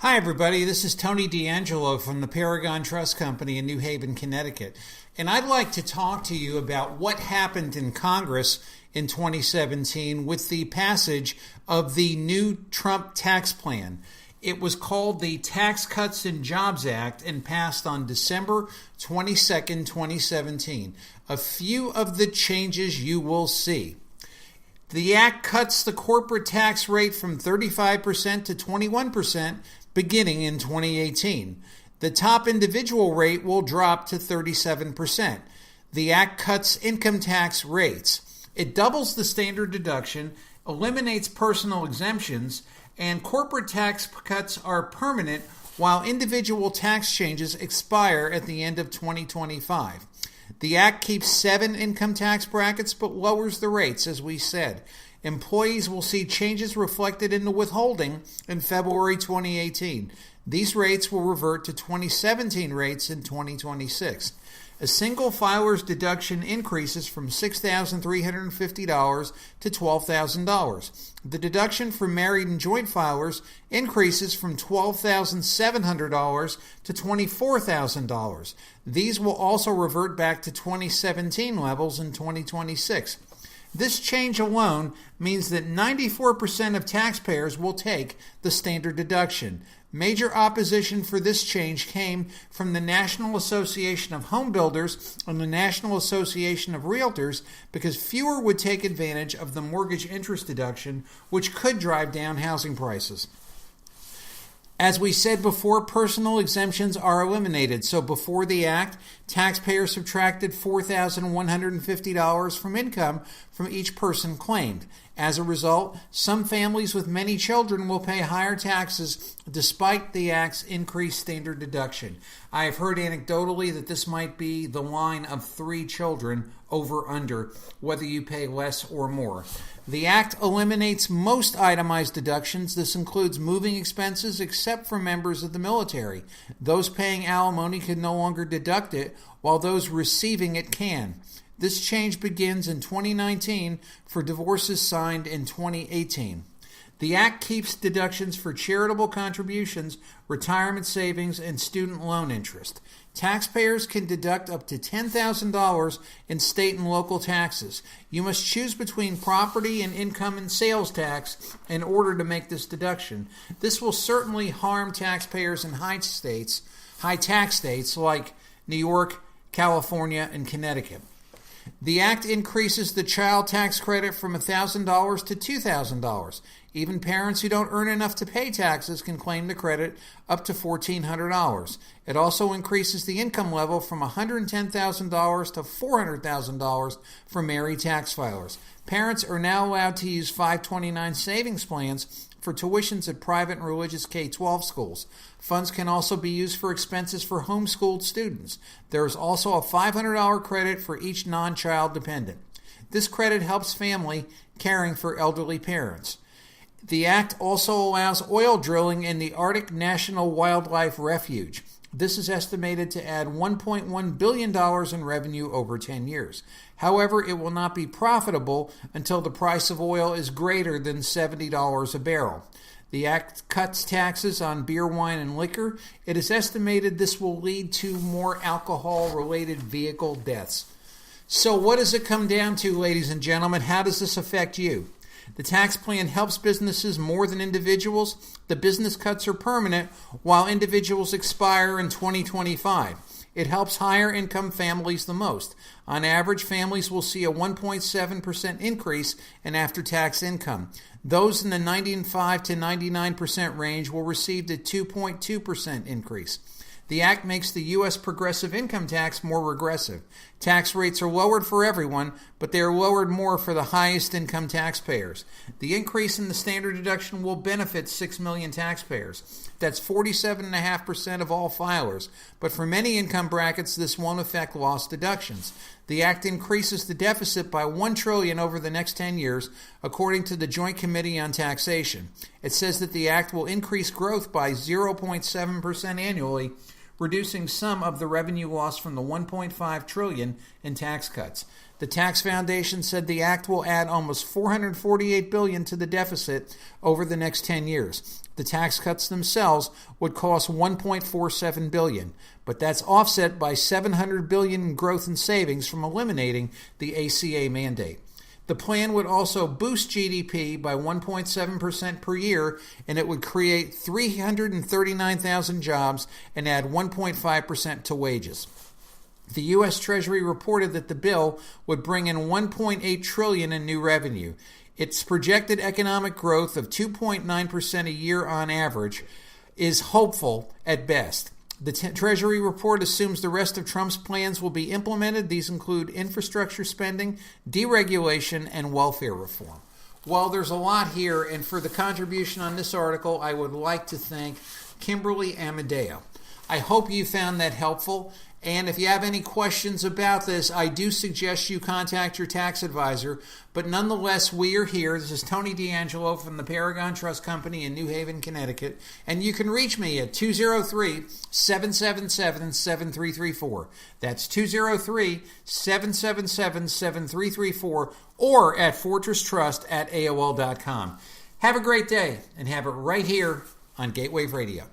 Hi, everybody. This is Tony D'Angelo from the Paragon Trust Company in New Haven, Connecticut. And I'd like to talk to you about what happened in Congress in 2017 with the passage of the new Trump tax plan. It was called the Tax Cuts and Jobs Act and passed on December 22nd, 2017. A few of the changes you will see. The act cuts the corporate tax rate from 35% to 21% beginning in 2018. The top individual rate will drop to 37%. The act cuts income tax rates. It doubles the standard deduction, eliminates personal exemptions, and corporate tax cuts are permanent while individual tax changes expire at the end of 2025. The act keeps 7 income tax brackets but lowers the rates, as we said. Employees will see changes reflected in the withholding in February 2018. These rates will revert to 2017 rates in 2026. A single filer's deduction increases from $6,350 to $12,000. The deduction for married and joint filers increases from $12,700 to $24,000. These will also revert back to 2017 levels in 2026. This change alone means that 94% of taxpayers will take the standard deduction. Major opposition for this change came from the National Association of Home Builders and the National Association of Realtors because fewer would take advantage of the mortgage interest deduction, which could drive down housing prices. As we said before, personal exemptions are eliminated. So before the act, taxpayers subtracted $4,150 from income from each person claimed. As a result, some families with many children will pay higher taxes despite the act's increased standard deduction. I have heard anecdotally that this might be the line of 3 children over under, whether you pay less or more. The act eliminates most itemized deductions. This includes moving expenses except for members of the military. Those paying alimony can no longer deduct it, while those receiving it can. This change begins in 2019 for divorces signed in 2018. The Act keeps deductions for charitable contributions, retirement savings, and student loan interest. Taxpayers can deduct up to $10,000 in state and local taxes. You must choose between property and income and sales tax in order to make this deduction. This will certainly harm taxpayers in high tax states like New York, California, and Connecticut. The Act increases the child tax credit from $1,000 to $2,000. Even parents who don't earn enough to pay taxes can claim the credit up to $1,400. It also increases the income level from $110,000 to $400,000 for married tax filers. Parents are now allowed to use 529 savings plans for tuitions at private and religious K-12 schools. Funds can also be used for expenses for homeschooled students. There is also a $500 credit for each non-child dependent. This credit helps family caring for elderly parents. The Act also allows oil drilling in the Arctic National Wildlife Refuge. This is estimated to add $1.1 billion in revenue over 10 years. However, it will not be profitable until the price of oil is greater than $70 a barrel. The Act cuts taxes on beer, wine, and liquor. It is estimated this will lead to more alcohol-related vehicle deaths. So what does it come down to, ladies and gentlemen? How does this affect you? The tax plan helps businesses more than individuals. The business cuts are permanent, while individuals expire in 2025. It helps higher income families the most. On average, families will see a 1.7% increase in after-tax income. Those in the 95 to 99% range will receive a 2.2% increase. The Act makes the U.S. progressive income tax more regressive. Tax rates are lowered for everyone, but they are lowered more for the highest income taxpayers. The increase in the standard deduction will benefit 6 million taxpayers. That's 47.5% of all filers. But for many income brackets, this won't affect lost deductions. The Act increases the deficit by $1 trillion over the next 10 years, according to the Joint Committee on Taxation. It says that the Act will increase growth by 0.7% annually, reducing some of the revenue loss from the $1.5 trillion in tax cuts. The Tax Foundation said the act will add almost $448 billion to the deficit over the next 10 years. The tax cuts themselves would cost $1.47 billion, but that's offset by $700 billion in growth and savings from eliminating the ACA mandate. The plan would also boost GDP by 1.7% per year, and it would create 339,000 jobs and add 1.5% to wages. The U.S. Treasury reported that the bill would bring in $1.8 trillion in new revenue. Its projected economic growth of 2.9% a year on average is hopeful at best. The Treasury report assumes the rest of Trump's plans will be implemented. These include infrastructure spending, deregulation, and welfare reform. Well, there's a lot here, and for the contribution on this article, I would like to thank Kimberly Amadeo. I hope you found that helpful. And if you have any questions about this, I do suggest you contact your tax advisor. But nonetheless, we are here. This is Tony D'Angelo from the Paragon Trust Company in New Haven, Connecticut. And you can reach me at 203-777-7334. That's 203-777-7334 or at fortresstrust@aol.com. Have a great day and have it right here on Gatewave Radio.